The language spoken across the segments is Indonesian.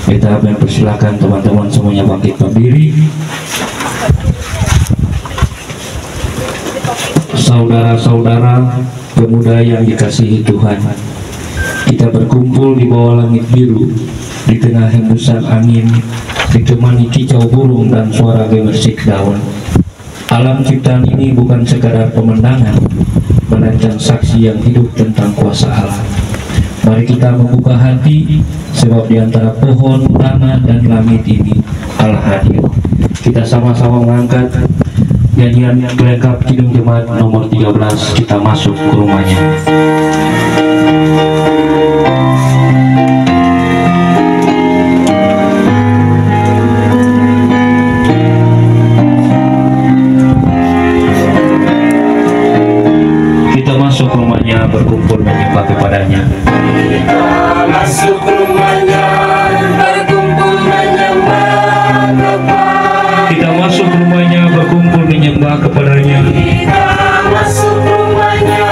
Kita mempersilahkan teman-teman semuanya bangkit berdiri. Saudara-saudara pemuda yang dikasihi Tuhan, kita berkumpul di bawah langit biru, di tengah hembusan angin, ditemani kicau burung dan suara gemersik daun. Alam ciptaan ini bukan sekadar pemandangan, melainkan saksi yang hidup tentang kuasa Allah. Mari kita membuka hati, sebab di antara pohon, tanah, dan langit ini Allah hadir. Kita sama-sama mengangkat nyanyian yang pelengkap Kidung Jemaat nomor 13, Kita Masuk ke Rumahnya. Kita masuk rumahnya, berkumpul menyembah kepadanya. Kita masuk rumahnya, berkumpul menyembah kepadanya. Kita masuk rumahnya, berkumpul menyembah kepadanya. Kita masuk rumahnya,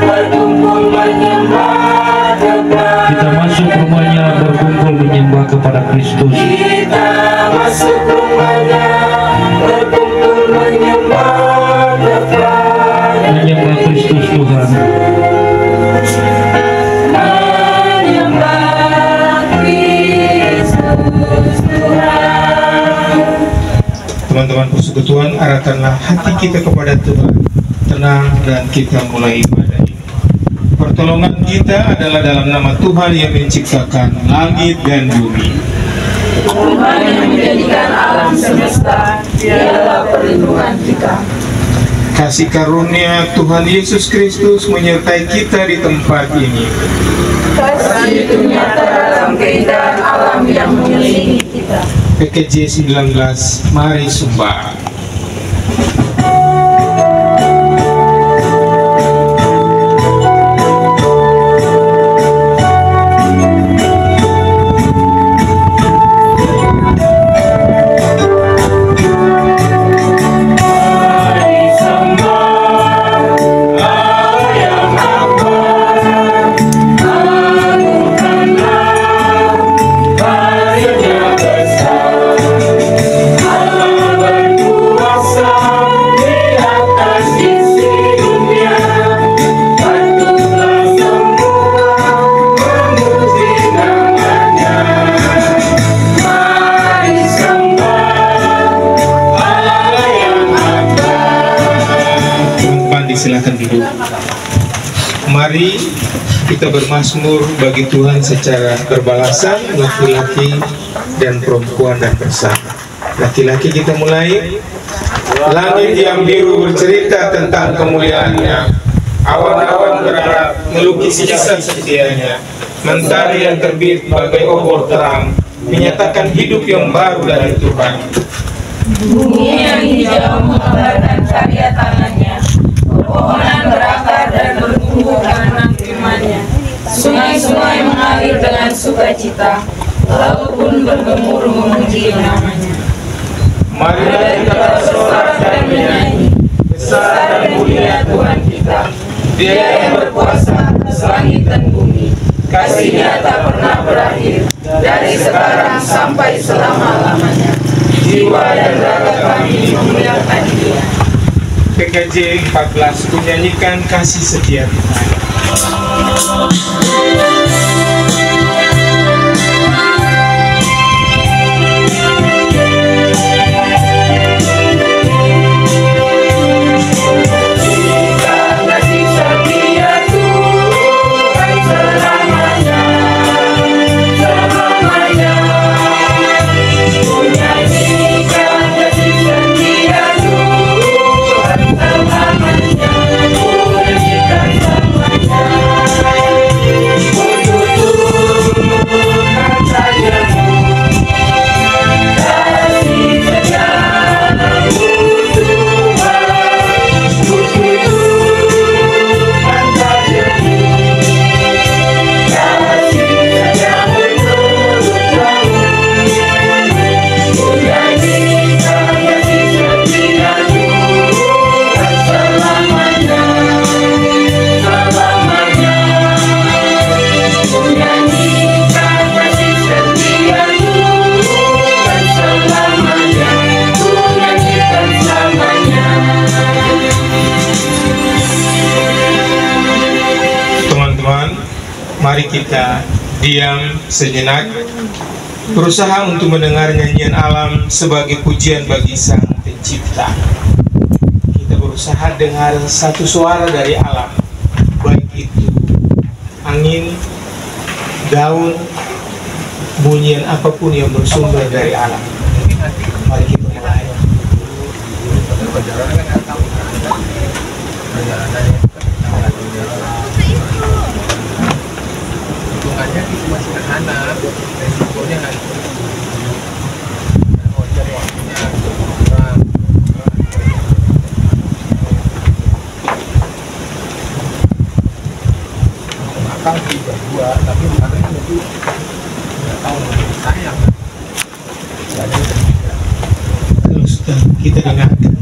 berkumpul menyembah kepadanya. Kita masuk rumahnya, berkumpul menyembah kepada Kristus. Kita masuk rumahnya, berkumpul menyembah kepadanya. Menyembah Kristus Tuhan. Teman-teman persekutuan, arahkanlah hati kita kepada Tuhan, tenang, dan kita mulai ibadah ini. Pertolongan kita adalah dalam nama Tuhan yang menciptakan langit dan bumi. Tuhan yang menjadikan alam semesta, dialah perlindungan kita. Kasih karunia Tuhan Yesus Kristus menyertai kita di tempat ini. Kasih itu nyata dalam keindahan alam yang mengelilingi kita. PKJ 19, mari sumbah. Silakan duduk. Mari kita bermazmur bagi Tuhan secara berbalasan, laki-laki dan perempuan dan bersama. Laki-laki kita mulai. Langit yang biru bercerita tentang kemuliaannya, awan-awan berharap melukis kisah setianya. Mentari yang terbit bagai obor terang menyatakan hidup yang baru dari Tuhan. Bumi yang hijau menggambarkan karya tangannya. Pepohonan berakar dan bertumbuh karena firman-Nya. Sungai-sungai mengalir dengan sukacita, laut pun bergemuruh memuji nama-Nya. Marilah kita bersorak dan menyanyi, besar dan mulia Tuhan kita. Dia yang berkuasa atas langit dan bumi. Kasih-Nya tak pernah berakhir, dari sekarang sampai selama-lamanya. Jiwa dan raga kami memuliakan Dia. PKJ 14 menyanyikan kasih setia Tuhan. Mari kita diam sejenak, berusaha untuk mendengar nyanyian alam sebagai pujian bagi Sang Pencipta. Kita berusaha dengar satu suara dari alam, baik itu angin, daun, bunyian apapun yang bersumber dari alam. Mari kita mulai. Hitungannya cuma sederhana, resikonya kan waktunya kurang. Akang sih berdua, tapi karena itu nggak tahu sayang. Kalau sudah kita dengarkan,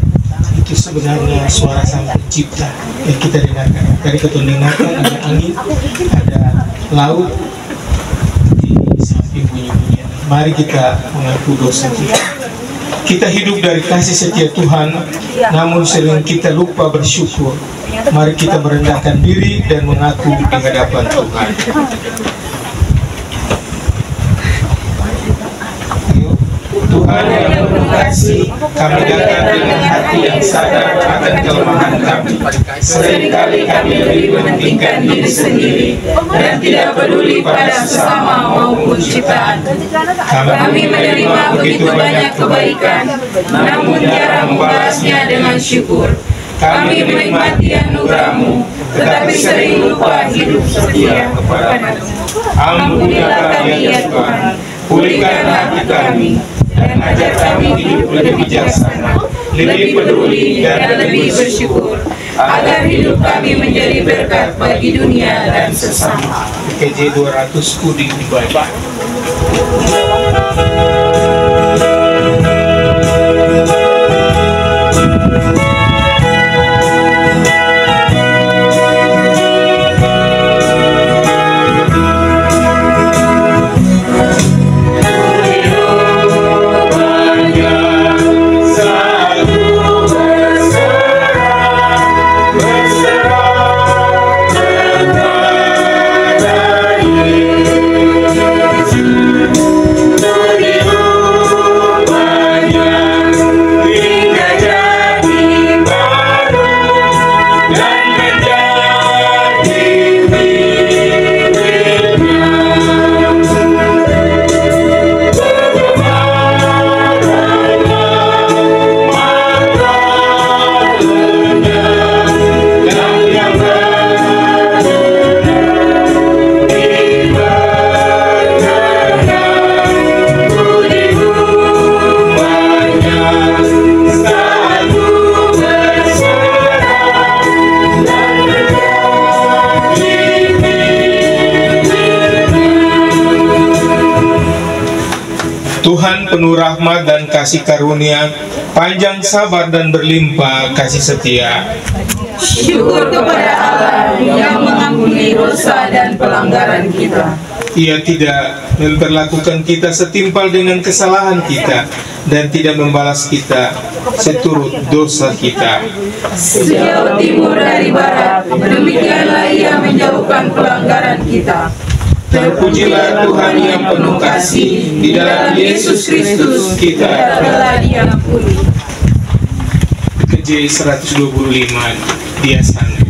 itu sebenarnya suara Sang Pencipta yang kita dengarkan. Tadi kita dengarkan ada angin, ada laut di samping bunyi-bunyian. Mari kita mengaku dosa kita. Kita hidup dari kasih setia Tuhan, namun sering kita lupa bersyukur. Mari kita merendahkan diri dan mengaku di hadapan Tuhan. Ayo, Tuhan yang penuh kasih, kami datang dengan hati yang sadar akan kelemahan kami. Seringkali kami lebih mementingkan diri sendiri dan tidak peduli pada sesama maupun ciptaan. Kami menerima begitu banyak kebaikan, namun jarang membalasnya dengan syukur. Kami menikmati anugerah-Mu, tetapi sering lupa hidup setia kepada-Mu. Ampunilah kami ya Tuhan, pulihkan hati kami, dan ajar kami hidup lebih bijaksana, lebih peduli dan lebih bersyukur, agar hidup kami menjadi berkat bagi dunia dan sesama. PKJ 200 Kudi Ibadah. Tuhan penuh rahmat dan kasih karunia, panjang sabar dan berlimpah kasih setia. Syukur kepada Allah yang mengampuni dosa dan pelanggaran kita. Ia tidak memperlakukan kita setimpal dengan kesalahan kita dan tidak membalas kita seturut dosa kita. Sejauh timur dari barat, demikianlah Ia menjauhkan pelanggaran kita. Terpujilah Tuhan yang penuh kasih, di dalam Yesus Kristus kita telah diampuni. PKJ 125 dia sana.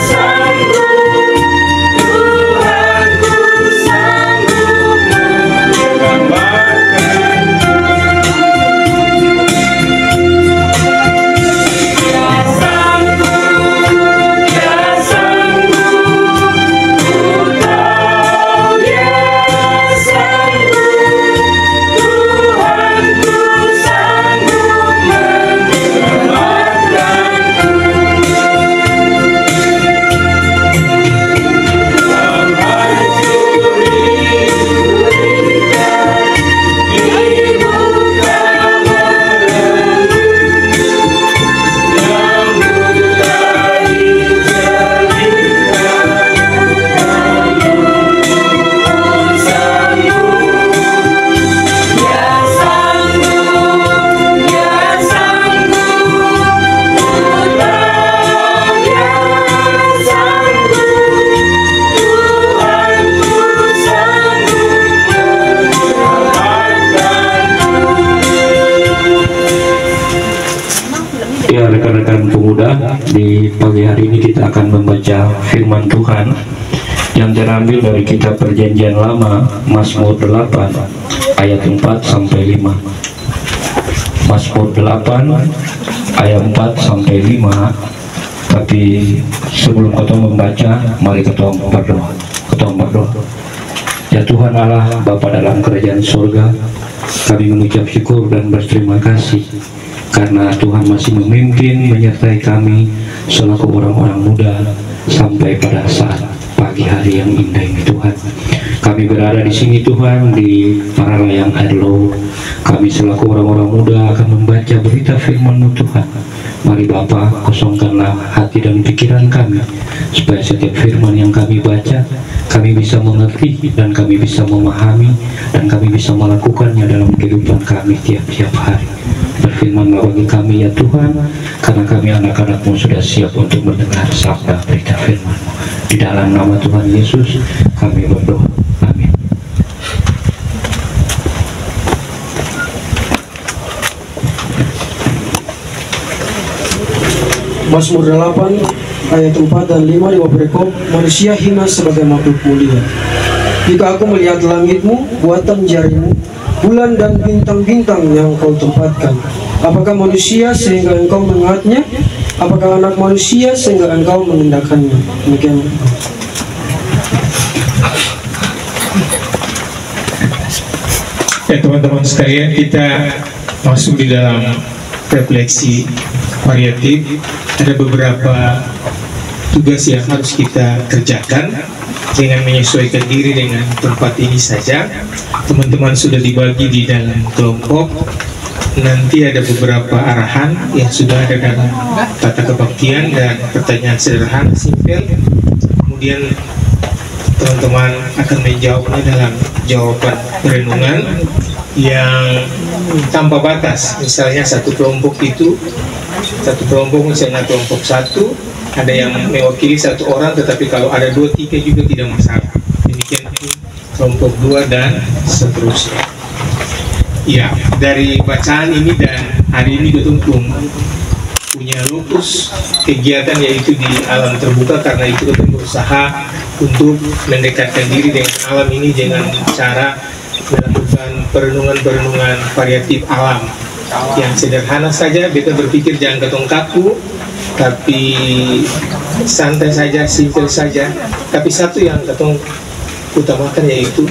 Sanggup Di pagi hari ini kita akan membaca firman Tuhan yang terambil dari kitab Perjanjian Lama, Mazmur 8 ayat 4 sampai 5. Mazmur 8 ayat 4 sampai 5. Tapi sebelum kita membaca, mari kita berdoa. Ya Tuhan Allah, Bapa dalam kerajaan surga, kami mengucap syukur dan berterima kasih karena Tuhan masih memimpin menyertai kami selaku orang-orang muda sampai pada saat pagi hari yang indah ini Tuhan. Kami berada di sini Tuhan, di Paralayang Airlow. Kami selaku orang-orang muda akan membaca berita firman-Mu Tuhan. Mari Bapa, kosongkanlah hati dan pikiran kami, supaya setiap firman yang kami baca, kami bisa mengerti dan kami bisa memahami dan kami bisa melakukannya dalam kehidupan kami tiap-tiap hari. Berfirmanlah bagi kami ya Tuhan, karena kami anak-anak-Mu sudah siap untuk mendengar sabda berita firman-Mu. Di dalam nama Tuhan Yesus kami berdoa. Amin. Mazmur 8 ayat 4 dan 5 di berikut, manusia hina sebagai makhluk mulia. Jika aku melihat langit-Mu, buatan jari-Mu, bulan dan bintang-bintang yang Kau tempatkan, apakah manusia sehingga Engkau mengingatnya? Apakah anak manusia sehingga Engkau menindakkannya? Demikian. Ya teman-teman sekalian, kita masuk di dalam refleksi variatif. Ada beberapa tugas yang harus kita kerjakan dengan menyesuaikan diri dengan tempat ini saja. Teman-teman sudah dibagi di dalam kelompok. Nanti ada beberapa arahan yang sudah ada dalam tata kebaktian dan pertanyaan sederhana, simpel. Kemudian teman-teman akan menjawabnya dalam jawaban renungan yang tanpa batas. Misalnya satu kelompok misalnya kelompok 1 ada yang mewakili 1 orang, tetapi kalau ada 2, 3 juga tidak masalah. Demikian kelompok 2 dan seterusnya. Ya, dari bacaan ini dan hari ini kita punya lokus kegiatan yaitu di alam terbuka, karena itu kita berusaha untuk mendekatkan diri dengan alam ini dengan cara melakukan perenungan-perenungan variatif alam yang sederhana saja. Beta berpikir jangan ketong kaku, tapi santai saja, simpel saja. Tapi satu yang ketong utamakan yaitu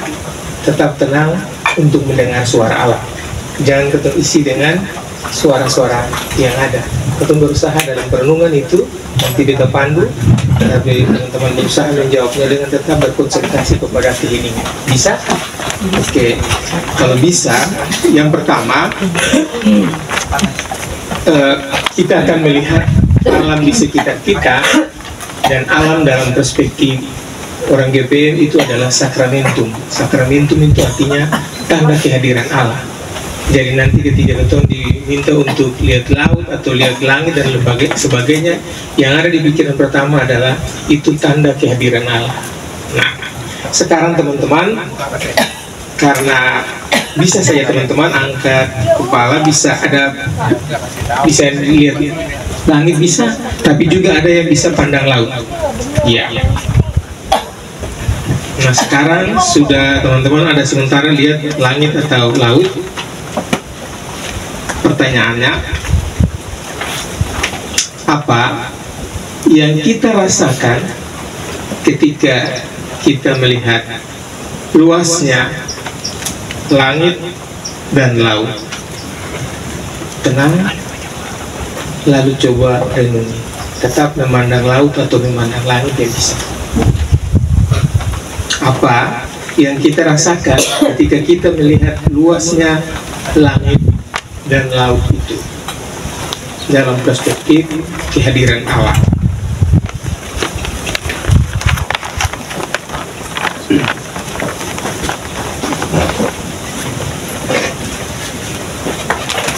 tetap tenang untuk mendengar suara alam. Jangan ketong isi dengan suara-suara yang ada. Ketong berusaha dalam perenungan itu, nanti beta pandu, tapi teman-teman berusaha menjawabnya dengan tetap berkonsentrasi kepada keheningan. Bisa? Oke, kalau bisa, yang pertama kita akan melihat alam di sekitar kita, dan alam dalam perspektif orang GPM itu adalah sakramentum. Sakramentum itu artinya tanda kehadiran Allah. Jadi nanti ketika kita diminta untuk lihat laut atau lihat langit dan sebagainya, yang ada di pikiran pertama adalah itu tanda kehadiran Allah. Nah, sekarang teman-teman, karena bisa saja teman-teman angkat kepala, bisa lihat langit bisa, tapi juga ada yang bisa pandang laut. Ya. Nah sekarang sudah teman-teman ada sementara lihat langit atau laut. Pertanyaannya, apa yang kita rasakan ketika kita melihat luasnya langit dan laut? Tenang, lalu coba renungi. Tetap memandang laut atau memandang langit yang bisa. Apa yang kita rasakan ketika kita melihat luasnya langit dan laut itu dalam perspektif kehadiran Allah?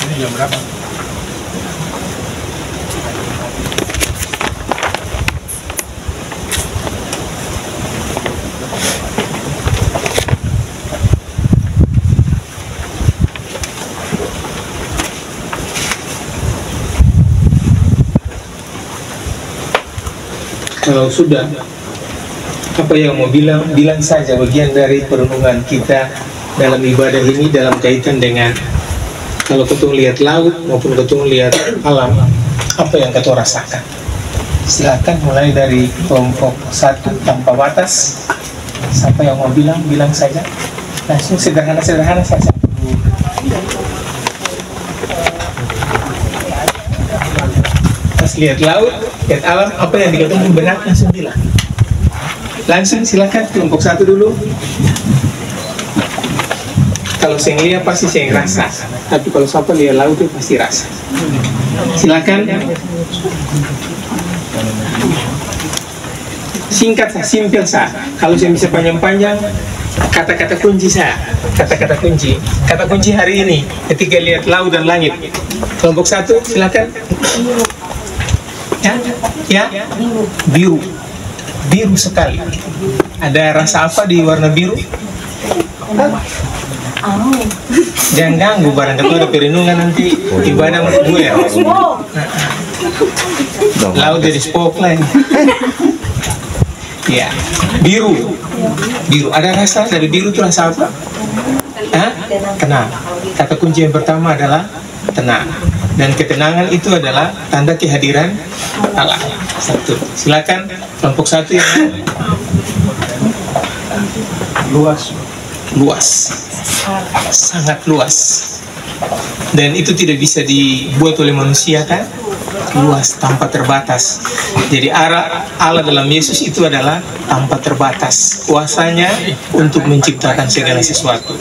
Ini jam berapa? Kalau sudah, apa yang mau bilang, bilang saja. Bagian dari perenungan kita dalam ibadah ini dalam kaitan dengan kalau ketemu lihat laut maupun ketemu lihat alam, apa yang ketemu rasakan. Silakan mulai dari kelompok 1 tanpa batas. Siapa yang mau bilang, bilang saja. Langsung sederhana-sederhana saja. Pas lihat laut, lihat alam, apa yang dikatakan benar, langsung bilang. Langsung silakan kelompok 1 dulu. Kalau saya lihat pasti saya rasa, tapi kalau siapa lihat laut itu pasti rasa. Silakan. Singkat sah, simpel sah. Kalau saya bisa panjang-panjang, kata-kata kunci sah. Kata-kata kunci. Kata kunci hari ini ketika lihat laut dan langit. Kelompok 1 silakan. Ya, biru. Biru sekali. Ada rasa apa di warna biru? Jangan ganggu, barang ketua ada perenungan nanti ibadah gue ya. Laut jadi spotlight. Ya, biru. Biru. Ada rasa dari biru itu rasa apa? Tenang. Kata kunci yang pertama adalah tenang. Dan ketenangan itu adalah tanda kehadiran Allah. 1. Silakan kelompok 1 yang luas. Sangat luas. Dan itu tidak bisa dibuat oleh manusia kan? Luas, tanpa terbatas. Jadi Allah dalam Yesus itu adalah tanpa terbatas kuasanya untuk menciptakan segala sesuatu.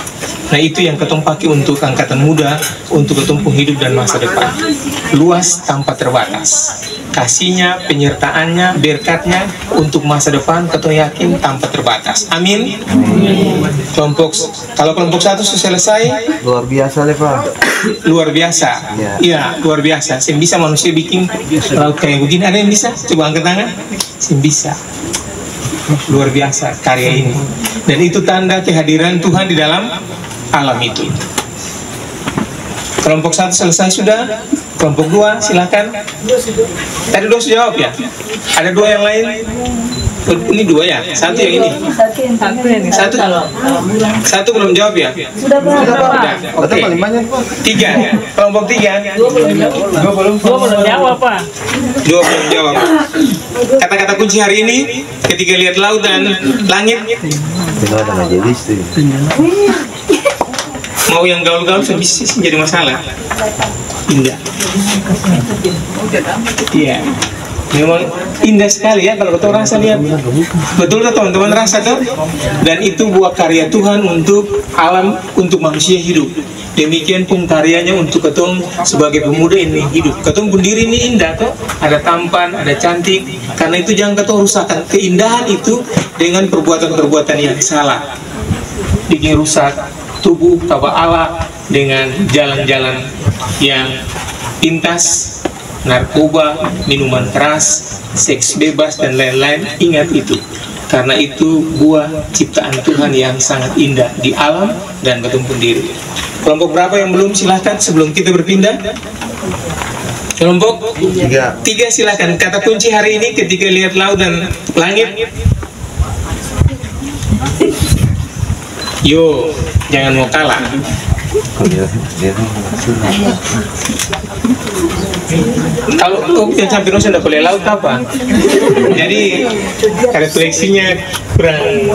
Nah itu yang ketong pakai untuk angkatan muda, untuk ketong hidup dan masa depan. Luas tanpa terbatas. Kasihnya, penyertaannya, berkatnya untuk masa depan ketong yakin tanpa terbatas. Amin. Kalau kelompok 1 selesai, luar biasa deh Pak. Luar biasa. Iya, luar biasa. Saya bisa manusia bikin laut kayak begini. Ada yang bisa? Coba angkat tangan. Saya bisa. Luar biasa karya ini. Dan itu tanda kehadiran Tuhan di dalam alam itu. Kelompok 1 selesai sudah. Kelompok 2 silakan. Tadi 2 sudah jawab ya? Ada 2 yang lain? Ini 2 ya? 1 yang ini? Satu belum jawab ya? Sudah. Oke. 3. Kelompok 3. 2 belum jawab Pak. 2 belum jawab. Kata-kata kunci hari ini ketika lihat laut dan langit. Mau yang gaul-gaul bisa jadi masalah. Indah. Iya. Memang indah sekali ya kalau kita rasa lihat. Betul tuh teman-teman rasa tuh. Dan itu buah karya Tuhan untuk alam, untuk manusia hidup. Demikian pun karyanya untuk ketong sebagai pemuda ini hidup. Ketong pun diri ini indah tuh. Ada tampan, ada cantik. Karena itu jangan ketong rusakkan keindahan itu dengan perbuatan-perbuatan yang salah. Bikin rusak tubuh tawa Allah dengan jalan-jalan yang pintas, narkoba, minuman keras, seks bebas, dan lain-lain. Ingat itu, karena itu buah ciptaan Tuhan yang sangat indah di alam dan bertumpuk diri. Kelompok berapa yang belum? Silahkan sebelum kita berpindah. Kelompok 3 silahkan. Kata kunci hari ini ketika lihat laut dan langit. Yo, jangan mau kalah. Kalau yang sampai Nusa tidak boleh laut apa? Jadi refleksinya kurang ini.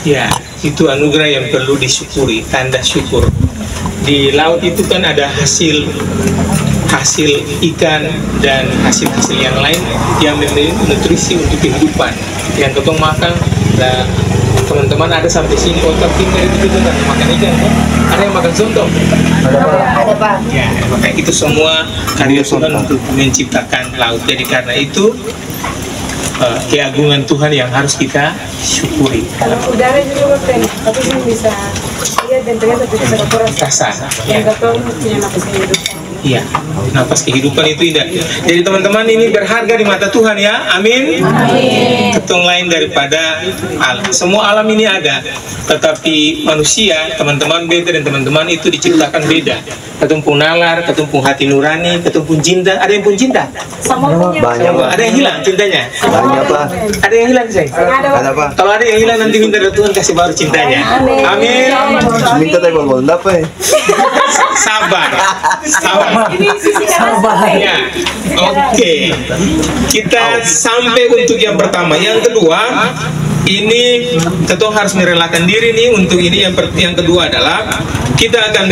Ya, itu anugerah yang perlu disyukuri, tanda syukur. Di laut itu kan ada hasil ikan dan hasil-hasil yang lain yang memberi nutrisi untuk kehidupan yang ketong makan. Dan teman-teman ada sampai sini otak tinggal itu juga kan makan ikan kan? Ada yang makan sontong? Ada Pak. Ya, makanya itu semua karya Tuhan untuk menciptakan laut. Jadi karena itu keagungan Tuhan yang harus kita syukuri. Kalau udara juga tapi saya bisa lihat dan ternyata bisa rasa. Yang ketong punya nafas kehidupan. Iya, nafas kehidupan itu indah. Jadi teman-teman, ini berharga di mata Tuhan ya. Amin. Amin. Ketong lain daripada alam. Semua alam ini ada, tetapi manusia, teman-teman beda, dan teman-teman itu diciptakan beda. Ketong pun nalar, ketong pun hati nurani, ketong pun cinta. Ada yang pun cinta? Banyak Pak. Ada yang hilang cintanya? Banyak Pak. Ada yang hilang sayang? Ada Pak. Kalau ada yang hilang, nanti minta dari Tuhan kasih baru cintanya. Amin. Minta tapi belum dapat. Sabar, sabar. Ya, oke. Kita sampai untuk yang pertama. Yang kedua, ini ketong harus merelakan diri nih untuk ini. Yang kedua adalah kita akan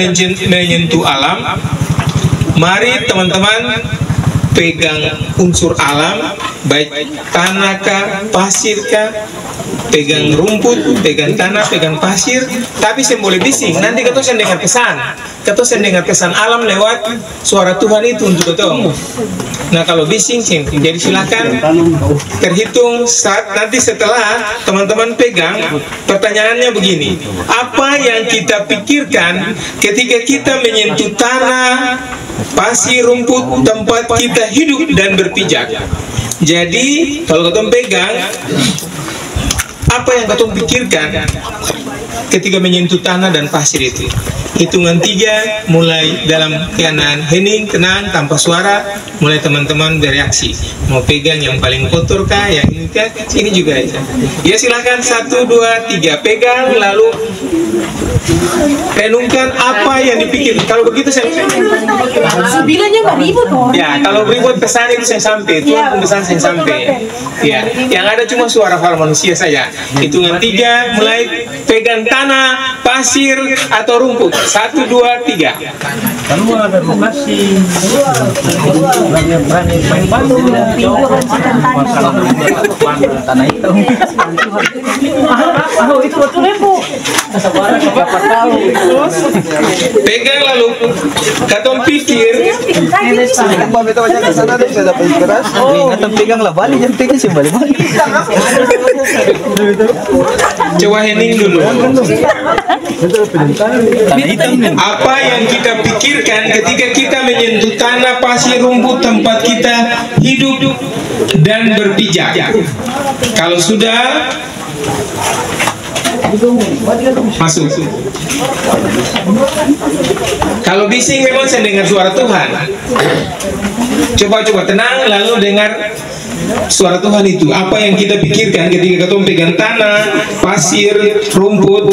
menyentuh alam. Mari teman-teman pegang unsur alam, baik tanah kah, pasir kah, pegang rumput, pegang tanah, pegang pasir, tapi saya boleh bising. Nanti ketong saya dengar pesan, ketong saya dengar pesan alam lewat suara Tuhan itu untuk ketong. Nah kalau bising, jadi silakan terhitung saat nanti setelah teman-teman pegang. Pertanyaannya begini, apa yang kita pikirkan ketika kita menyentuh tanah, pasir, rumput, tempat kita hidup dan berpijak? Jadi kalau ketong pegang, apa yang ketong pikirkan ketika menyentuh tanah dan pasir itu? Hitungan 3, mulai dalam keadaan hening, tenang, tanpa suara. Mulai teman-teman bereaksi. Mau pegang yang paling kotor kah, yang ini kah? Ini juga ya, silakan 1, 2, 3 pegang, lalu renungkan apa yang dipikir. Kalau begitu saya Bilangnya nggak ribut dong. ya, kalau berikut pesan itu saya sampai, Tuhan pesan saya sampai. Ya, yang ada cuma suara-suara manusia saja. Hitungan 3, mulai pegang tanah, pasir atau rumput. 1, 2, 3. Kalau ada lokasi berani main bantu tanah itu. Itu betul ya Bu. Pegang lalu katong pikir. Mbak Beta banyak ke sana deh, saya dapat keras. Ngatong pegang lah, balik jam pegang sih balik. Coba hening dulu. Apa yang kita pikirkan ketika kita menyentuh tanah, pasir, rumput, tempat kita hidup dan berpijak? Kalau sudah masuk. Kalau bising memang saya dengar suara Tuhan. Coba tenang, lalu dengar suara Tuhan itu. Apa yang kita pikirkan ketika ketong pegang tanah, pasir, rumput,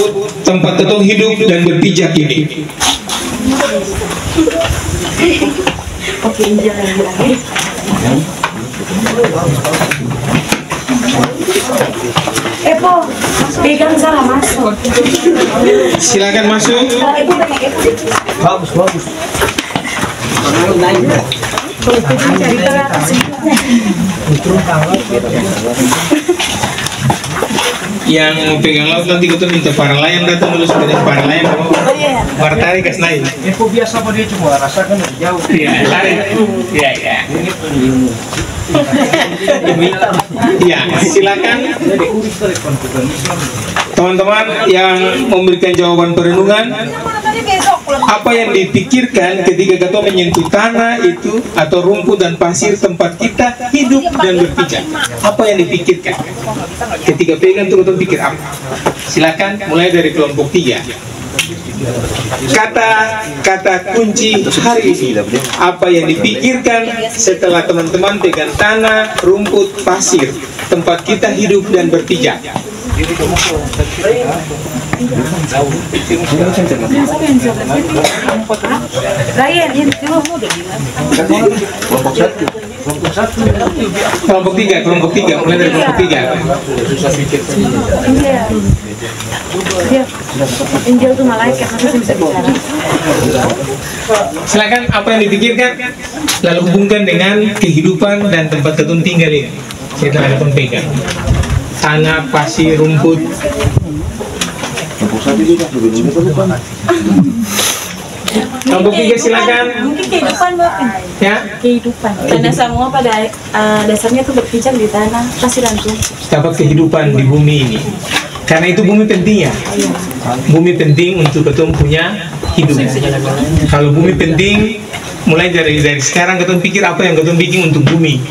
tempat ketong hidup dan berpijak ini? Oke, jalan lagi. Epo, pegang salah masuk. Silakan masuk. Bagus. Yang mau pegang laut nanti kita minta para nelayan datang dulu sebenarnya. Para nelayan mau tarik ke naik. Info biasa apa dia cuma rasakan dari jauh. Iya, tarik. Iya. Iya, silakan teman-teman yang memberikan jawaban perenungan. Apa yang dipikirkan ketika kita menyentuh tanah itu atau rumput dan pasir tempat kita hidup dan berpijak? Apa yang dipikirkan ketika pegang itu, kita pikir apa? Silakan mulai dari kelompok 3. Kata kunci hari ini, apa yang dipikirkan setelah teman-teman pegang tanah, rumput, pasir tempat kita hidup dan berpijak? Kelompok 3, mulai dari kelompok 3. Angel tuh malaikat, masih bisa bicara. Silakan apa yang dipikirkan, lalu hubungkan dengan kehidupan dan tempat ketun tinggal ini. Kita ada pegang tanah, pasir, rumput. Kelompok 3 silakan. Mungkin kehidupan Bapak. Ya, Kehidupan. Karena semua pada dasarnya tuh berpijak di tanah, pasir dan rumput. dapat kehidupan di bumi ini. Karena itu bumi penting ya. Bumi penting untuk ketemu punya hidup. Kalau bumi penting, mulai dari sekarang ketemu pikir apa yang ketemu bikin untuk bumi,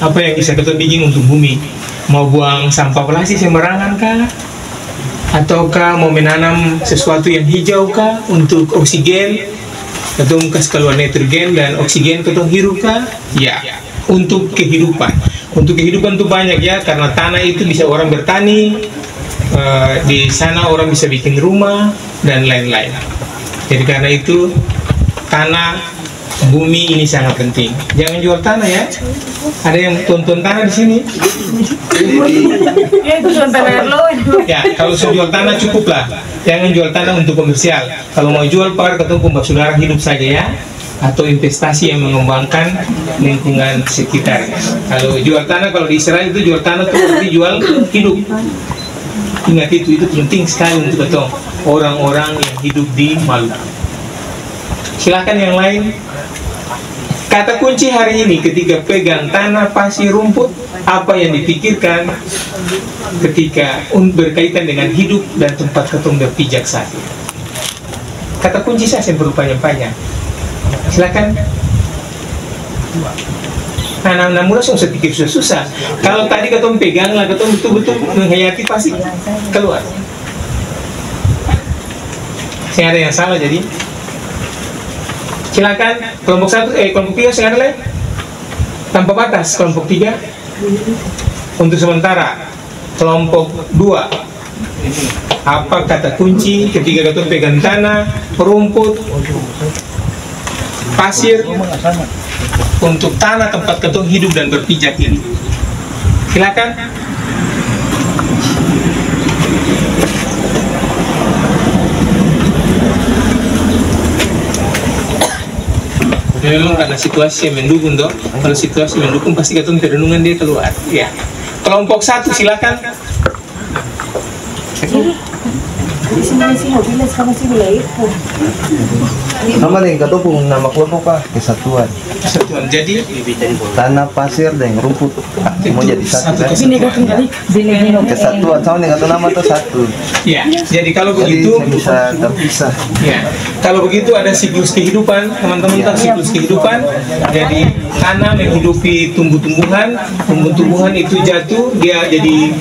apa yang bisa ketemu bikin untuk bumi. Mau buang sampah plastik sembarangan kah? Ataukah mau menanam sesuatu yang hijau kah untuk oksigen? Ketemu kasih keluar nitrogen dan oksigen ketemu hirup kah? Ya, untuk kehidupan. Untuk kehidupan itu banyak ya, karena tanah itu bisa orang bertani, di sana orang bisa bikin rumah dan lain-lain. Jadi karena itu tanah, bumi ini sangat penting. Jangan jual tanah ya. Ada yang tuan-tuan tanah di sini? Ya, kalau jual tanah cukuplah. Jangan jual tanah untuk komersial. Kalau mau jual par ketemu pembak saudara hidup saja ya, atau investasi yang mengembangkan lingkungan sekitar. Kalau jual tanah, kalau di Israel itu jual tanah itu berarti jual hidup. Ingat itu penting sekali untuk ketemu orang-orang yang hidup di Maluku. Silakan yang lain. Kata kunci hari ini ketika pegang tanah, pasir, rumput, apa yang dipikirkan ketika berkaitan dengan hidup dan tempat ketemu berpijak saja. Kata kunci saya berpanjang-panjang. Silakan. Anak-anak muda langsung pikir susah. Kalau tadi ketemu pegang lah, ketemu betul-betul menghayati pasti keluar. Saya ada yang salah jadi. Silakan kelompok 1, kelompok 3 sekarang lagi tanpa batas. Kelompok 3 untuk sementara. Kelompok 2, apa kata kunci ketika ketemu pegang tanah, rumput, pasir untuk tanah tempat ketemu hidup dan berpijak ini? Silakan. Memang karena situasi yang mendukung toh. Kalau situasi mendukung pasti ketemu perenungan dia keluar. Ya. Kelompok 1 silakan. Sama nih, kata pun nama kelompok Pak, kesatuan. Kesatuan. Jadi tanah, pasir dan rumput mau jadi satu. Kesatuan sama nih, kata nama itu satu. Ya. Jadi kalau begitu bisa terpisah. Ya. Kalau begitu ada siklus kehidupan, teman-teman tahu siklus kehidupan. Jadi tanah menghidupi tumbuh-tumbuhan, tumbuh-tumbuhan itu jatuh, dia jadi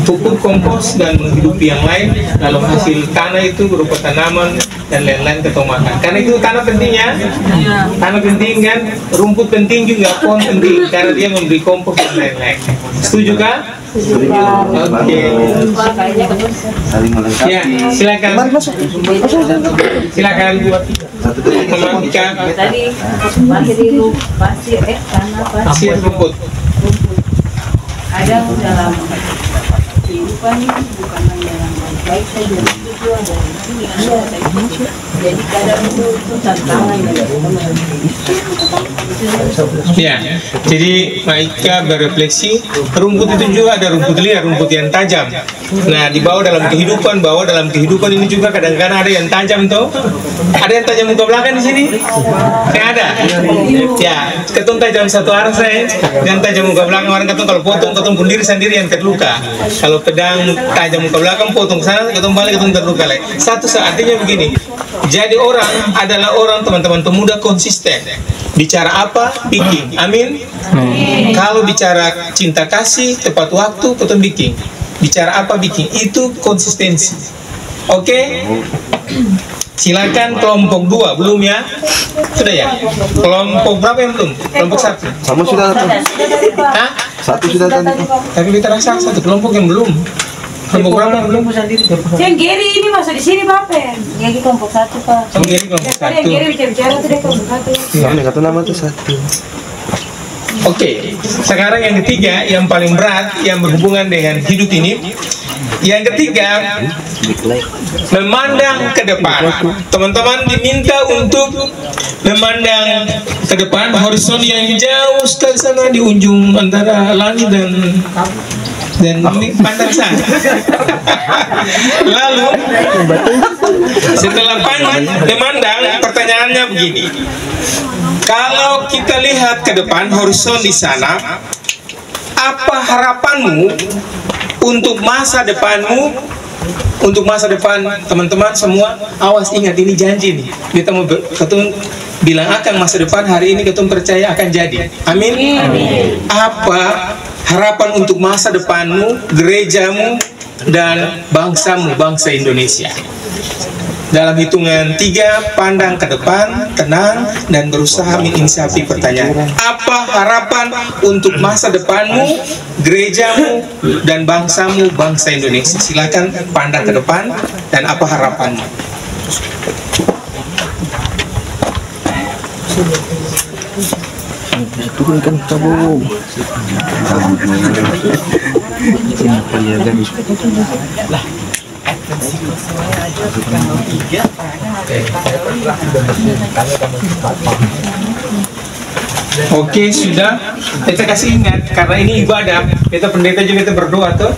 pupuk kompos dan menghidupi yang lain. Lalu hasil tanah itu berupa tanaman dan lain-lain ketemu makan. Karena itu tanah penting ya. Tanah penting kan, rumput penting juga, pohon penting karena dia memberi kompos dan lain-lain. Setuju kah? Oke. Saling melengkapi. Ya, silakan. Silakan buat mematikan Tadi pasir, tanah, pasir, rumput. Ada dalam kehidupan bukan hanya yang baik saja, itu juga ada jadi kadang itu tantangan Ya, jadi Maika berefleksi, rumput itu juga ada rumput liar, rumput yang tajam. Nah, dibawa dalam kehidupan, ini juga kadang-kadang ada yang tajam tuh. Ada yang tajam muka belakang di sini? Yang ada? Ya, ketemu tajam satu arah saya, yang tajam muka belakang orang ketemu kalau potong bundiri sendiri yang terluka. Kalau pedang tajam muka belakang, potong ke sana, ketemu balik, ketemu terluka lagi. Satu artinya begini. Jadi orang adalah orang teman-teman pemuda konsisten. Bicara apa, bikin. Amin. Kalau bicara cinta kasih, tepat waktu, ketemu bikin. Bicara apa, bikin. Itu konsistensi. Oke? Silakan kelompok 2, belum ya? Sudah ya? Kelompok berapa yang belum? Kelompok 1. Sama sudah tuh. Hah? Satu sudah tadi. Tapi kita rasa satu kelompok yang belum. Kelompok berapa yang belum? Yang Gary ini masuk di sini Bapak. Yang kelompok 1 Pak. Oh, jadi kelompok Tadi yang Gary 1. bicara tuh dia kelompok 1. Sama nih, kata nama itu satu. Oke, sekarang yang ketiga, yang paling berat, yang berhubungan dengan hidup ini. Yang ketiga, memandang ke depan. Teman-teman diminta untuk memandang ke depan, horizon yang jauh sekali sana di ujung antara langit dan pandang sana. Lalu setelah memandang, pertanyaannya begini. Kalau kita lihat ke depan, horizon di sana, apa harapanmu untuk masa depanmu? Untuk masa depan teman-teman semua, awas ingat ini janji nih. Kita mau ketemu bilang akan masa depan hari ini ketemu percaya akan jadi. Amin. Apa harapan untuk masa depanmu, gerejamu, dan bangsamu, bangsa Indonesia? Dalam hitungan 3, pandang ke depan, tenang, dan berusaha menginsafi pertanyaan. Apa harapan untuk masa depanmu, gerejamu, dan bangsamu, bangsa Indonesia? Silakan pandang ke depan, dan apa harapanmu? Turunkan tabung. Oke, sudah. Kita kasih ingat, karena ini ibadah. Kita pendeta juga kita berdoa tuh.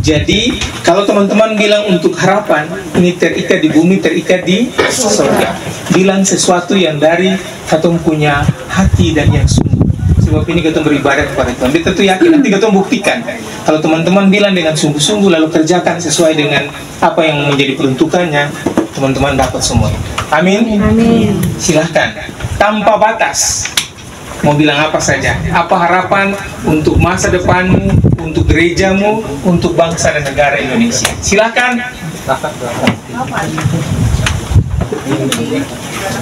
Jadi, kalau teman-teman bilang untuk harapan, ini terikat di bumi, terikat di surga. Bilang sesuatu yang dari katong punya hati dan yang sungguh. Sebab ini kita beribadah kepada Tuhan. Kita tuh yakin, nanti kita buktikan. Kalau teman-teman bilang dengan sungguh-sungguh, lalu kerjakan sesuai dengan apa yang menjadi peruntukannya, teman-teman dapat semua. Amin. Amin. Silahkan, tanpa batas. Mau bilang apa saja, apa harapan untuk masa depanmu, untuk gerejamu, untuk bangsa dan negara Indonesia? Silakan.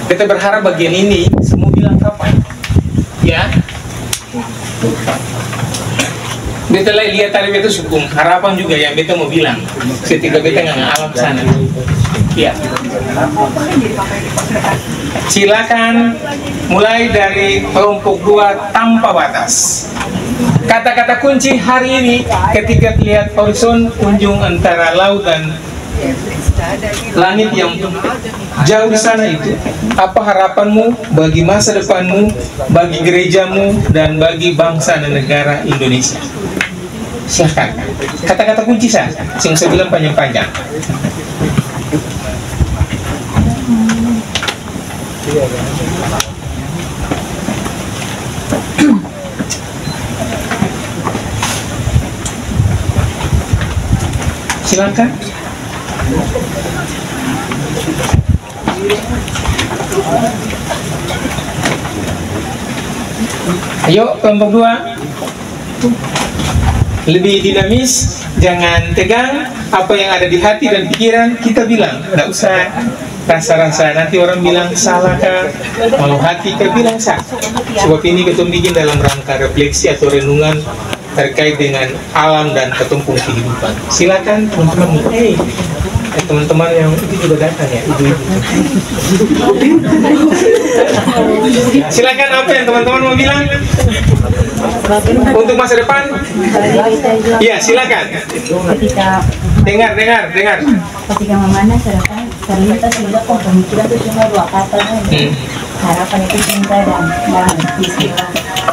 Kita berharap bagian ini semua bilang kapan, ya. Beta lihat tadi beta hukum harapan juga yang beta mau bilang ketika beta nggak alam sana. Ya. Silakan mulai dari kelompok 2 tanpa batas. Kata-kata kunci hari ini ketika lihat horizon ujung antara laut dan langit yang jauh di sana itu, apa harapanmu bagi masa depanmu, bagi gerejamu, dan bagi bangsa dan negara Indonesia? Silakan. Kata-kata kunci saja, yang saya bilang panjang-panjang. Silakan. Ayo kelompok 2. Lebih dinamis, jangan tegang. Apa yang ada di hati dan pikiran kita bilang, tidak usah rasa-rasa. Nanti orang bilang salah kah, kalau hati kita bilang sah. Sebab ini kita bikin dalam rangka refleksi atau renungan terkait dengan alam dan ketumpung kehidupan. Silakan teman-teman. Teman-teman yang itu juga datang ya, ibu-ibu. Silakan, apa yang teman-teman mau bilang untuk masa depan? Ya, silakan. Ketika Dengar. ketika memandang ke depan, terlintas juga pemikiran itu cuma 2 kata. Harapan itu cinta dan visi.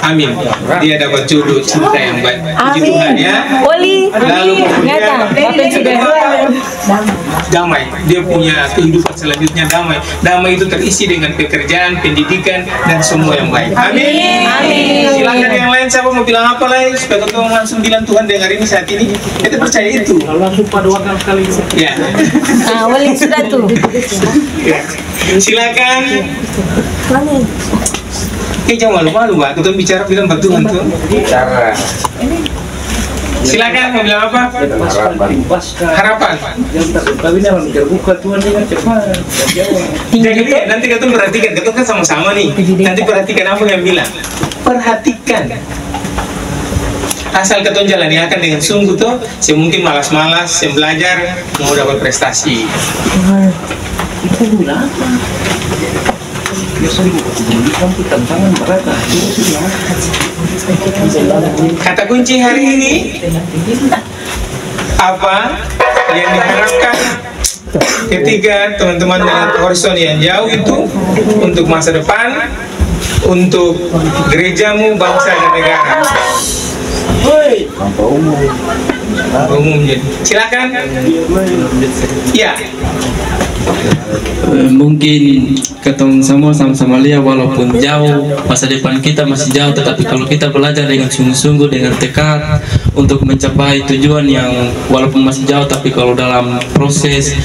Amin. Dia dapat jodoh cinta yang baik. Puji Tuhan ya. Oli. Lalu kemudian Damai. damai. Dia punya kehidupan selanjutnya damai. Damai itu terisi dengan pekerjaan, pendidikan, dan semua yang baik. Amin. Amin. Silakan yang lain, siapa mau bilang apa lagi supaya kita langsung bilang Tuhan dengar ini saat ini. Kita percaya itu. Langsung paduakan sekali. Ya. Oli sudah tuh. Ya. Silakan. Jangan malu-malu, Pak. Kita bicara bilang buat Tuhan tuh. Bicara. Silakan mau bilang apa? Harapan. Tapi dalam terbuka Tuhan dengan cepat. Jadi nanti kita perhatikan, kita kan sama-sama nih. Nanti perhatikan apa yang bilang. Perhatikan. Asal kita jalani akan dengan sungguh tuh, saya mungkin malas-malas, saya belajar mau dapat prestasi. Itu gula apa? Biasa di kampung tantangan mereka. Kata kunci hari ini apa yang diharapkan ketika teman-teman melihat horizon yang jauh itu untuk masa depan, untuk gerejamu, bangsa dan negara. Umumnya. Silakan. Ya. Mungkin ketemu semua sama-sama lihat walaupun jauh, masa depan kita masih jauh, tetapi kalau kita belajar dengan sungguh-sungguh, dengan tekad untuk mencapai tujuan yang walaupun masih jauh, tapi kalau dalam proses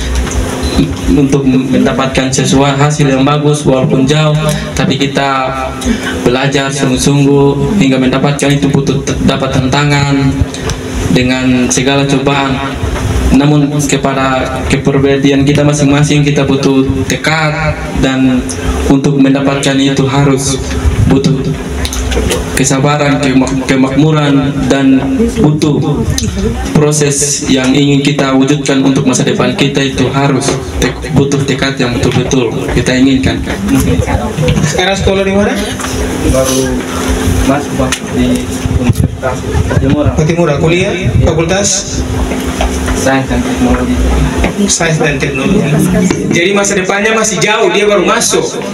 untuk mendapatkan sesuatu hasil yang bagus walaupun jauh, tapi kita belajar sungguh-sungguh hingga mendapatkan itu butuh dapat tantangan dengan segala cobaan. Namun kepada kepribadian kita masing-masing kita butuh tekad, dan untuk mendapatkan itu harus butuh kesabaran, kemakmuran, dan butuh proses yang ingin kita wujudkan untuk masa depan kita. Itu harus butuh tekad yang betul-betul kita inginkan. Sekarang sekolah di mana? Baru masuk di Universitas Patimura. Kuliah fakultas Sains dan Teknologi. Sains dan Teknologi. Jadi masa depannya masih jauh, dia baru masuk.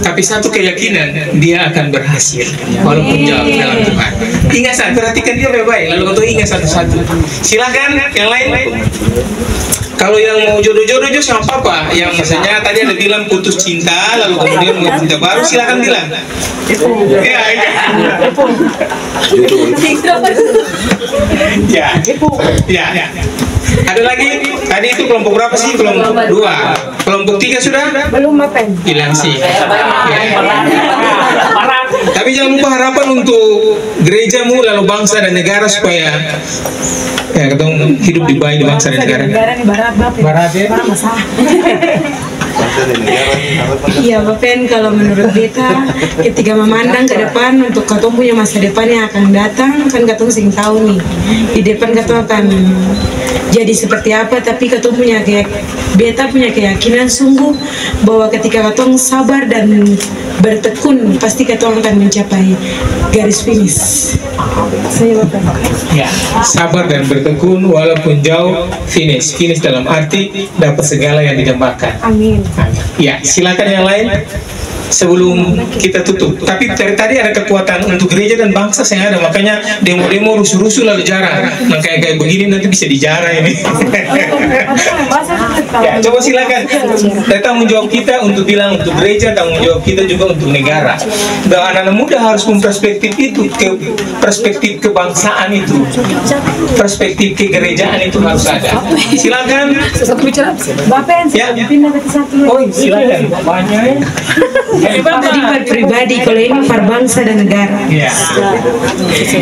Tapi satu keyakinan, dia akan berhasil walaupun jauh dalam Tuhan. Ingat satu, perhatikan dia baik-baik, lalu kau ingat satu-satu. Silakan yang lain. Kalau yang mau jodoh-jodoh sama papa, yang misalnya tadi ada bilang putus cinta, lalu kemudian mau cinta baru, silakan bilang. Ya. Ada lagi, tadi itu kelompok berapa sih? Kelompok 2. Kelompok 3 sudah? Belum mapen. Bilang sih. Tapi jangan lupa harapan untuk gerejamu, lalu bangsa dan negara, supaya ketemu hidup di baik di bangsa dan negara. Negara di barat, Bapak. Barat ya? Barat masalah. Iya Bapen, kalau menurut beta ketika memandang ke depan untuk katong punya masa depan yang akan datang, kan katong sing tahu nih di depan katong akan jadi seperti apa, tapi katong punya beta punya keyakinan sungguh bahwa ketika katong sabar dan bertekun, pasti katong akan mencapai garis finish. Saya Bapen. Ya, sabar dan bertekun walaupun jauh, finish dalam arti dapat segala yang didambakan. Amin. Ya, silakan yang lain sebelum kita tutup. Tapi dari tadi ada kekuatan untuk gereja dan bangsa yang ada, makanya demo-demo rusuh-rusuh lalu jarang. Nah, kayak begini nanti bisa dijarah ini. Ya, coba silakan. Tanggung jawab kita untuk bilang untuk gereja, tanggung jawab kita juga untuk negara. Dan anak-anak muda harus memperspektif itu, ke perspektif kebangsaan itu, perspektif kegerejaan itu harus ada. Silakan. Bapen, ya. pindah ke satu. Oh, silakan. Banyak. Tadi pribadi, kalau ini par bangsa dan negara.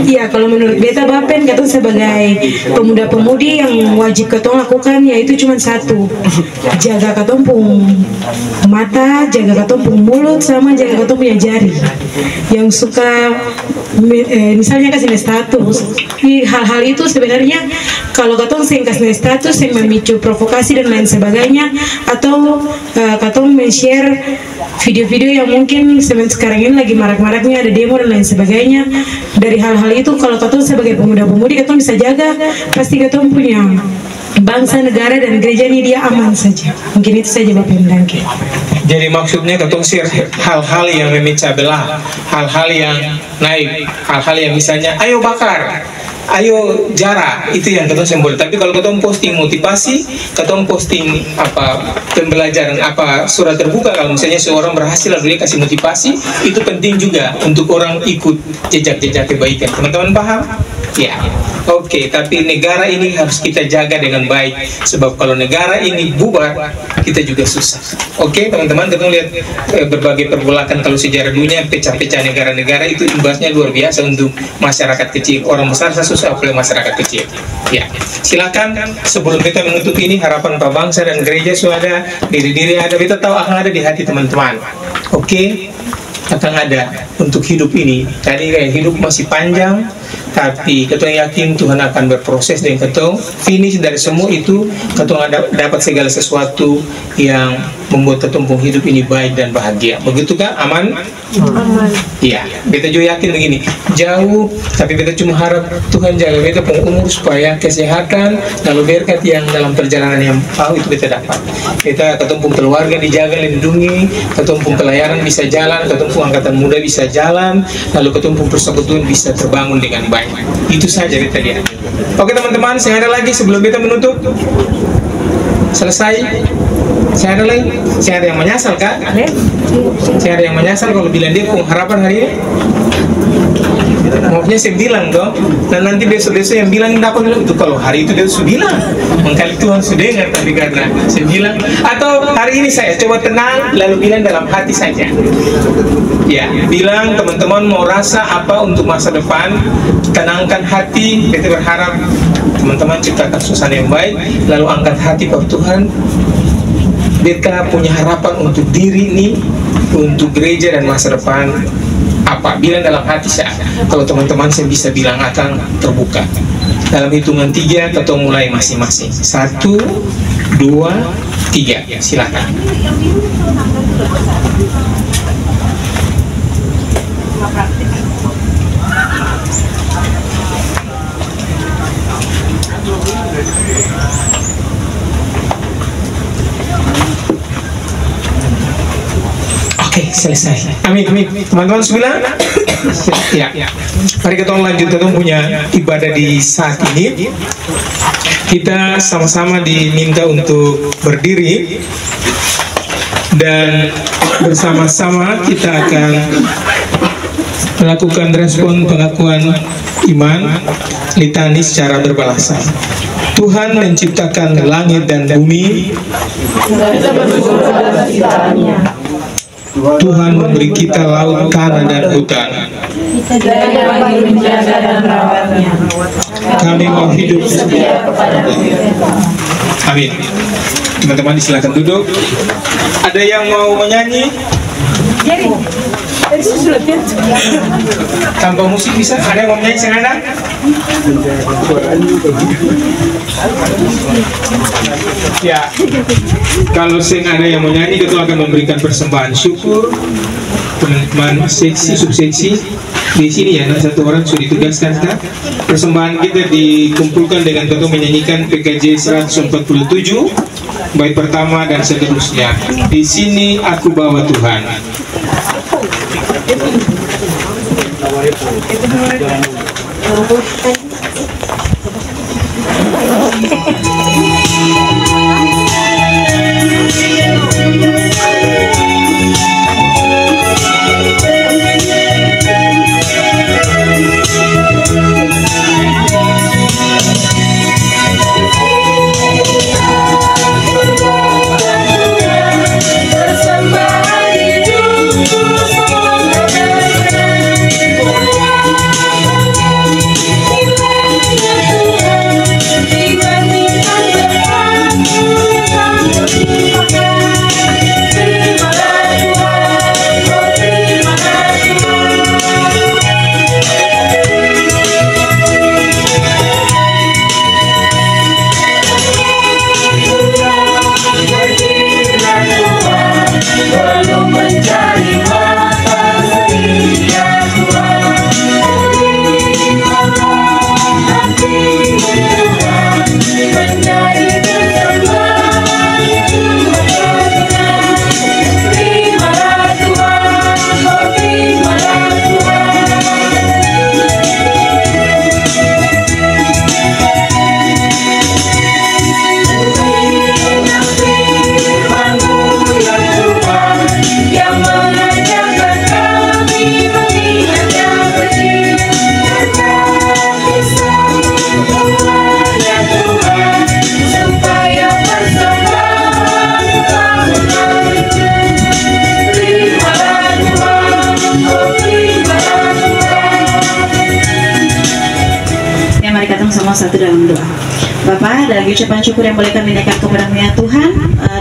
Iya, kalau menurut beta Bapen, katong sebagai pemuda-pemudi yang wajib katong lakukan yaitu cuma satu, jaga katong pung mata, jaga katong pung mulut, sama jaga katong punya jari. Yang suka misalnya kasih status, hal-hal itu sebenarnya kalau katong sing kasih status yang memicu provokasi dan lain sebagainya, atau katong men-share video-video yang mungkin sekarang ini lagi marak-maraknya ada demo dan lain sebagainya. Dari hal-hal itu kalau katong sebagai pemuda-pemudi katong bisa jaga, pasti katong punya bangsa, negara, dan gereja ini dia aman saja. Mungkin itu saja Bapak Mendangke. Jadi maksudnya katong share hal-hal yang memecah belah, hal-hal yang naik, hal-hal yang misalnya ayo bakar, ayo jarak, itu yang katong simbol. Tapi kalau katong posting motivasi, katong posting apa pembelajaran, apa surat terbuka, kalau misalnya seorang berhasil lalu dia kasih motivasi, itu penting juga untuk orang ikut jejak-jejak kebaikan. Teman-teman paham? Ya, oke. Tapi negara ini harus kita jaga dengan baik, sebab kalau negara ini bubar, kita juga susah. Oke, teman-teman, kita lihat berbagai pergolakan kalau sejarah dunia, pecah-pecah negara-negara itu imbasnya luar biasa untuk masyarakat kecil. Orang besar susah oleh masyarakat kecil. Ya, silakan sebelum kita menutup ini, harapan Pak Bangsa dan gereja sudah ada, diri-diri ada, kita tahu akan ada di hati teman-teman. Oke, akan ada untuk hidup ini. Tadi kayak hidup masih panjang, tapi ketong yakin Tuhan akan berproses dan ketong finish dari semua itu, ketong dapat segala sesuatu yang membuat ketong hidup ini baik dan bahagia. Begitukah? Aman? Aman. Iya, beta juga yakin begini, jauh, tapi beta cuma harap Tuhan jaga beta pun umur supaya kesehatan, lalu berkat yang dalam perjalanan yang itu beta dapat. Beta ketong keluarga dijaga, lindungi, ketong pelayanan bisa jalan, ketong angkatan muda bisa jalan, lalu ketong persekutuan bisa terbangun dengan baik. Itu saja beta lihat. Oke teman-teman, saya ada lagi sebelum beta menutup. Selesai. Saya ada lagi. Saya ada yang menyasar kak. Saya ada yang menyasar kalau bilang dia harapan hari ini. maksudnya saya bilang toh, dan nanti besok-besok yang bilang dapat itu kalau hari itu dia sudah bilang, mengkali Tuhan sudah dengar, tapi karena saya bilang, atau hari ini saya coba tenang lalu bilang dalam hati saja, ya bilang teman-teman mau rasa apa untuk masa depan, tenangkan hati, kita berharap teman-teman ciptakan suasana yang baik, lalu angkat hati pada Tuhan. Beta punya harapan untuk diri ini, untuk gereja dan masa depan. Apa? Bilang dalam hati saya. Kalau teman-teman saya bisa bilang akan terbuka. Dalam hitungan 3 kita mulai masing-masing. 1, 2, 3. Silakan. Oke, selesai. Amin, amin. Teman-teman sembilan? Ya. Mari kita lanjut, kita punya ibadah di saat ini. Kita sama-sama diminta untuk berdiri dan bersama-sama kita akan melakukan respon pengakuan iman litani secara berbalasan. Tuhan menciptakan langit dan bumi. Tuhan memberi kita laut, tanah, dan hutan. Kami mau hidup setia kepada Dia. Amin. Teman-teman silakan duduk. Ada yang mau menyanyi? Tanpa musik bisa? Ada yang mau menyanyi? Saya ada? Ya, kalau ada yang mau nyanyi, kita akan memberikan persembahan syukur. Teman-teman seksi, subseksi di sini ya, satu orang sudah ditugaskan kan? Persembahan kita dikumpulkan dengan kita menyanyikan PKJ 147 bait pertama dan seterusnya. Di sini aku bawa Tuhan. Satu dalam doa. Bapak, dalam ucapan syukur yang boleh kami naikkan kepada-Mu ya Tuhan,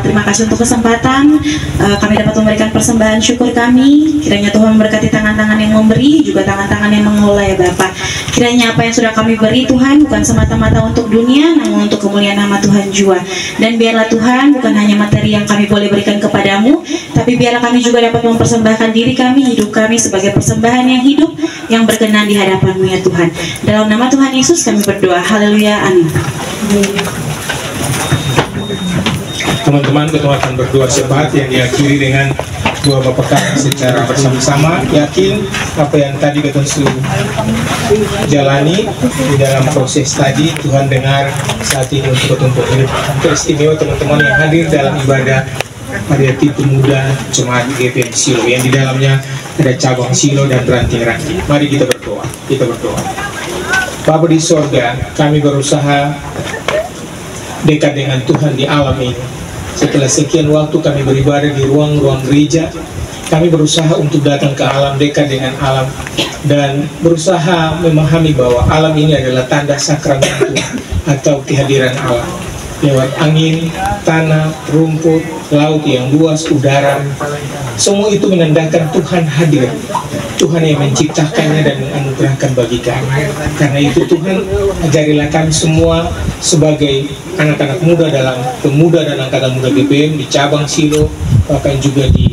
terima kasih untuk kesempatan kami dapat memberikan persembahan syukur kami. Kiranya Tuhan memberkati tangan-tangan yang memberi, juga tangan-tangan yang mengelola ya Bapak. Kiranya apa yang sudah kami beri Tuhan bukan semata-mata untuk dunia, namun untuk kemuliaan nama Tuhan jua. Dan biarlah Tuhan bukan hanya materi yang kami boleh berikan kepada-Mu, tapi biarlah kami juga dapat mempersembahkan diri kami, hidup kami sebagai persembahan yang hidup, yang berkenan di hadapan-Mu ya Tuhan. Dalam nama Tuhan Yesus kami berdoa. Haleluya. Amin. Teman-teman, kita akan berdoa syafaat yang diakhiri dengan doa Bapa Kami secara bersama-sama. Yakin apa yang tadi kita jalani di dalam proses tadi, Tuhan dengar saat ini untuk hidup teristimewa teman-teman yang hadir dalam ibadah Variati Pemuda Jemaat GPM Silo yang di dalamnya ada cabang Silo dan ranting-ranting. Mari kita berdoa. Kita berdoa. Bapa di sorga, kami berusaha dekat dengan Tuhan di alam ini. Setelah sekian waktu kami beribadah di ruang-ruang gereja, kami berusaha untuk datang ke alam, dekat dengan alam, dan berusaha memahami bahwa alam ini adalah tanda sakramentu atau kehadiran Allah. Lewat angin, tanah, rumput, laut yang luas, udara, semua itu menandakan Tuhan hadir. Tuhan yang menciptakannya dan menganugerahkan bagi kami. Karena itu Tuhan, ajarilah kami semua sebagai anak-anak muda dalam pemuda dan angkatan muda GPM di cabang Silo, bahkan juga di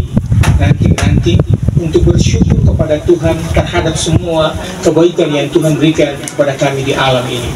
ranting-ranting, untuk bersyukur kepada Tuhan terhadap semua kebaikan yang Tuhan berikan kepada kami di alam ini.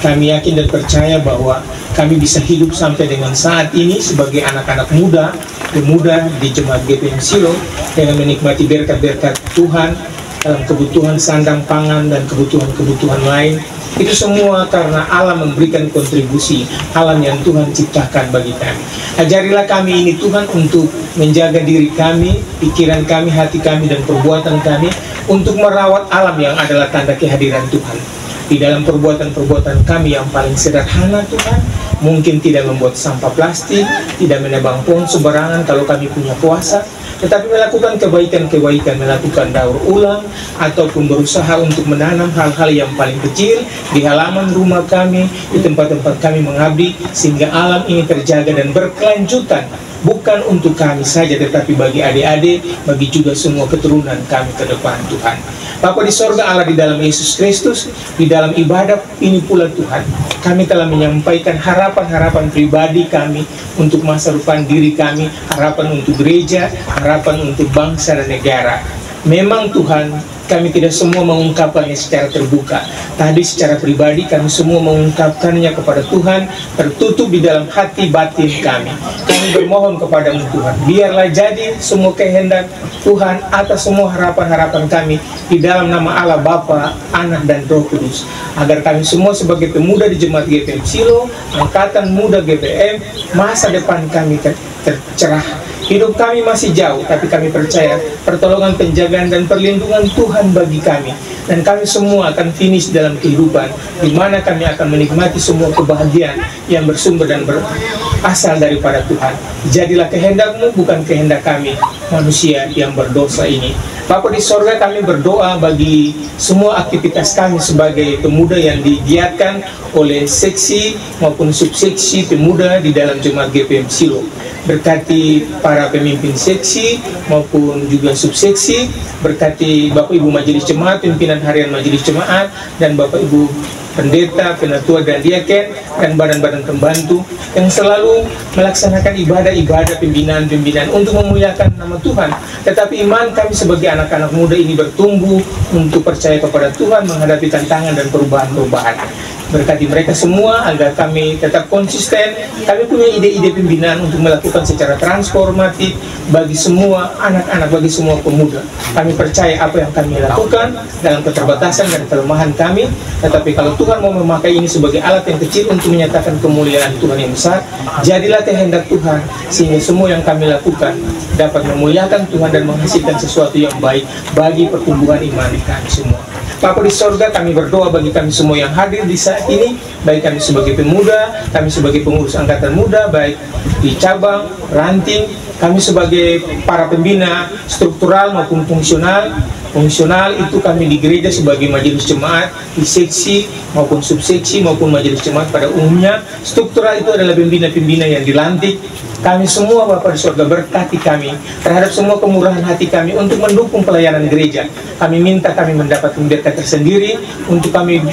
Kami yakin dan percaya bahwa kami bisa hidup sampai dengan saat ini sebagai anak-anak muda, pemuda di Jemaat GPM Silo, dengan menikmati berkat-berkat Tuhan dalam kebutuhan sandang pangan dan kebutuhan-kebutuhan lain. Itu semua karena alam memberikan kontribusi, alam yang Tuhan ciptakan bagi kami. Ajarilah kami ini Tuhan untuk menjaga diri kami, pikiran kami, hati kami, dan perbuatan kami untuk merawat alam yang adalah tanda kehadiran Tuhan. Di dalam perbuatan-perbuatan kami yang paling sederhana Tuhan, mungkin tidak membuat sampah plastik, tidak menebang pohon sembarangan kalau kami punya kuasa, tetapi melakukan kebaikan-kebaikan, melakukan daur ulang, ataupun berusaha untuk menanam hal-hal yang paling kecil di halaman rumah kami, di tempat-tempat kami mengabdi, sehingga alam ini terjaga dan berkelanjutan, bukan untuk kami saja, tetapi bagi adik-adik, bagi juga semua keturunan kami ke depan Tuhan. Bapa di sorga, Allah di dalam Yesus Kristus, di dalam ibadah ini pula Tuhan, kami telah menyampaikan harapan-harapan pribadi kami untuk masa depan diri kami, harapan untuk gereja, harapan untuk bangsa dan negara. Memang Tuhan, kami tidak semua mengungkapkannya secara terbuka. Tadi secara pribadi kami semua mengungkapkannya kepada Tuhan, tertutup di dalam hati batin kami. Kami bermohon kepadamu Tuhan, biarlah jadi semua kehendak Tuhan atas semua harapan-harapan kami di dalam nama Allah Bapa, Anak, dan Roh Kudus. Agar kami semua sebagai pemuda di Jemaat GPM Silo, angkatan muda GPM, masa depan kami tercerah. Hidup kami masih jauh, tapi kami percaya pertolongan, penjagaan, dan perlindungan Tuhan bagi kami. Dan kami semua akan finish dalam kehidupan, di mana kami akan menikmati semua kebahagiaan yang bersumber dan berasal daripada Tuhan. Jadilah kehendak-Mu, bukan kehendak kami, manusia yang berdosa ini. Bapa di sorga, kami berdoa bagi semua aktivitas kami sebagai pemuda yang digiatkan oleh seksi maupun subseksi pemuda di dalam Jemaat GPM Silo. Berkati para pemimpin seksi maupun juga subseksi, berkati Bapak Ibu Majelis Jemaat, pimpinan harian Majelis Jemaat, dan Bapak Ibu pendeta, penatua, dan diaken, dan badan-badan pembantu yang selalu melaksanakan ibadah-ibadah pembinaan-pembinaan untuk memuliakan nama Tuhan. Tetapi iman kami sebagai anak-anak muda ini bertumbuh untuk percaya kepada Tuhan, menghadapi tantangan dan perubahan-perubahan. Berkati mereka semua agar kami tetap konsisten. Kami punya ide-ide pembinaan untuk melakukan secara transformatif bagi semua anak-anak, bagi semua pemuda. Kami percaya apa yang kami lakukan dalam keterbatasan dan kelemahan kami, tetapi kalau Tuhan mau memakai ini sebagai alat yang kecil untuk menyatakan kemuliaan Tuhan yang besar, jadilah kehendak Tuhan, sehingga semua yang kami lakukan dapat memuliakan Tuhan dan menghasilkan sesuatu yang baik bagi pertumbuhan iman kami semua. Bapa di sorga, kami berdoa bagi kami semua yang hadir di saat ini, baik kami sebagai pemuda, kami sebagai pengurus angkatan muda, baik di cabang, ranting, kami sebagai para pembina struktural maupun fungsional. Fungsional itu kami di gereja sebagai majelis jemaat, di seksi maupun subseksi maupun majelis jemaat pada umumnya. Struktural itu adalah pembina-pembina yang dilantik. Kami semua Bapa di sorga, berkati kami terhadap semua kemurahan hati kami untuk mendukung pelayanan gereja. Kami minta kami mendapat berkat tersendiri untuk kami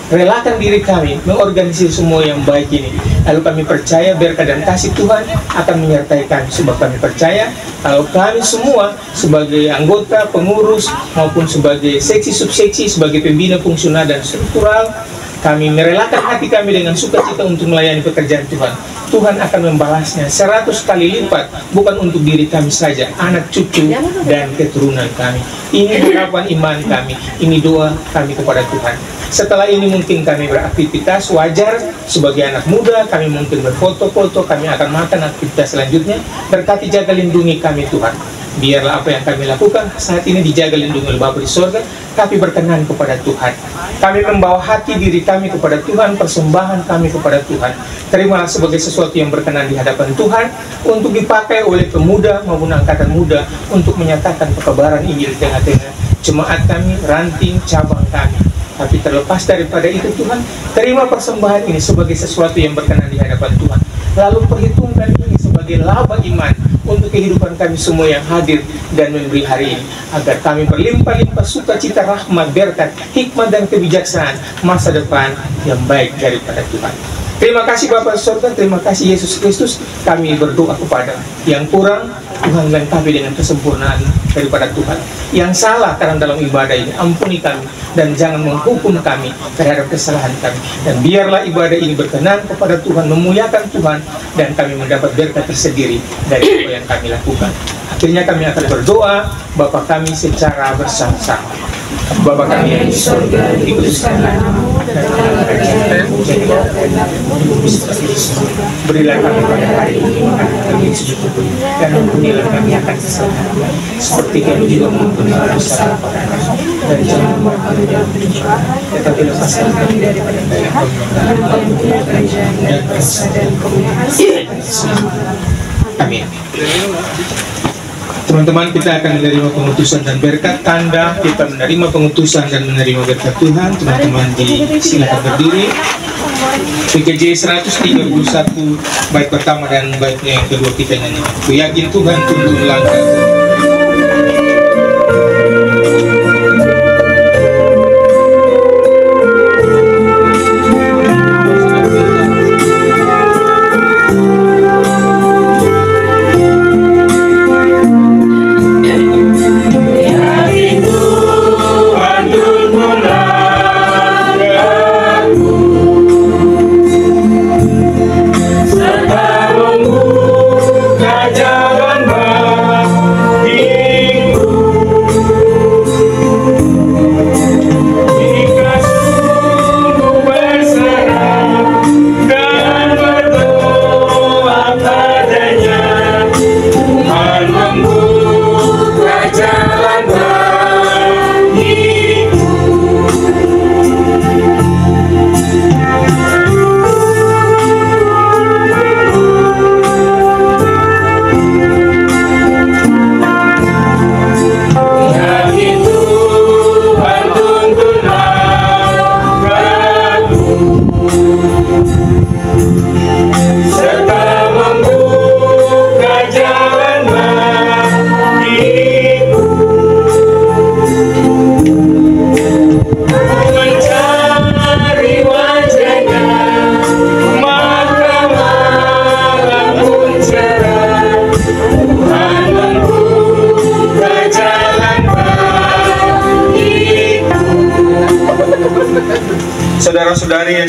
merelakan diri kami mengorganisasi semua yang baik ini. Lalu kami percaya berkat dan kasih Tuhan akan menyertai kami, sebab kami percaya kalau kami semua sebagai anggota, pengurus maupun sebagai seksi subseksi, sebagai pembina fungsional dan struktural, kami merelakan hati kami dengan sukacita untuk melayani pekerjaan Tuhan, Tuhan akan membalasnya 100 kali lipat, bukan untuk diri kami saja, anak cucu dan keturunan kami. Ini harapan iman kami, ini doa kami kepada Tuhan. Setelah ini mungkin kami beraktivitas wajar sebagai anak muda, kami mungkin berfoto-foto, kami akan makan aktivitas selanjutnya. Berkati, jaga, lindungi kami Tuhan. Biarlah apa yang kami lakukan saat ini dijaga lindungi oleh Bapa di sorga, tapi berkenan kepada Tuhan. Kami membawa hati diri kami kepada Tuhan, persembahan kami kepada Tuhan. Terimalah sebagai sesuatu yang berkenan di hadapan Tuhan, untuk dipakai oleh pemuda maupun angkatan muda untuk menyatakan kebenaran Injil di tengah-tengah jemaat kami, ranting cabang kami. Tapi terlepas daripada itu Tuhan, terima persembahan ini sebagai sesuatu yang berkenan di hadapan Tuhan. Lalu perhitungkan ini sebagai laba iman untuk kehidupan kami semua yang hadir dan memberi hari ini, agar kami berlimpah-limpah sukacita, rahmat, berkat, hikmat dan kebijaksanaan masa depan yang baik daripada Tuhan. Terima kasih Bapa surga, terima kasih Yesus Kristus. Kami berdoa kepada yang kurang, Tuhan lengkapi dengan kesempurnaan daripada Tuhan. Yang salah karena dalam ibadah ini, ampuni kami dan jangan menghukum kami terhadap kesalahan kami. Dan biarlah ibadah ini berkenan kepada Tuhan, memuliakan Tuhan, dan kami mendapat berkat tersendiri dari apa yang kami lakukan. Akhirnya kami akan berdoa Bapa kami secara bersama-sama. Bapa kami yang di surga, dikuduskanlah namamu, datanglah kerajaanmu, jadilah kehendakmu, berilah kami pada hari ini makanan kami secukupnya, dan ampunilah kami akan kesalahan kami, seperti kami juga mengampuni orang bersalah pada kami, dan jangan membawa kami dalam pencobaan, tetapi lepaskan kami daripada yang jahat, karena Engkau punya kerajaan dan kuasa dan kemuliaan sampai selama-lamanya. Amin. Teman-teman, kita akan menerima pengutusan dan berkat. Tanda kita menerima pengutusan dan menerima berkat Tuhan. Teman-teman silakan berdiri. PKJ 131 bait pertama dan baitnya yang kedua kita nyanyi. Ku yakin Tuhan tuntun langkahku. Saudara-saudari yang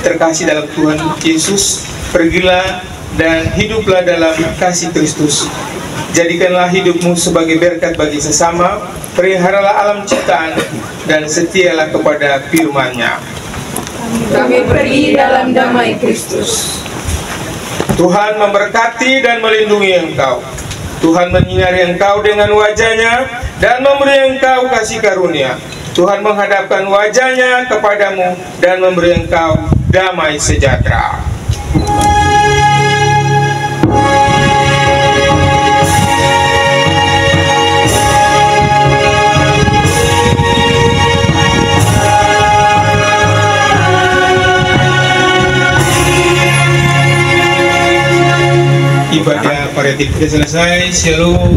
terkasih dalam Tuhan Yesus, pergilah dan hiduplah dalam kasih Kristus. Jadikanlah hidupmu sebagai berkat bagi sesama, peliharalah alam ciptaan, dan setialah kepada firman-Nya. Kami pergi dalam damai Kristus. Tuhan memberkati dan melindungi engkau. Tuhan menyinari engkau dengan wajah-Nya dan memberi engkau kasih karunia. Tuhan menghadapkan wajah-Nya kepadamu dan memberi engkau damai sejahtera. Ibadah pariatif kita selesai. Shalom.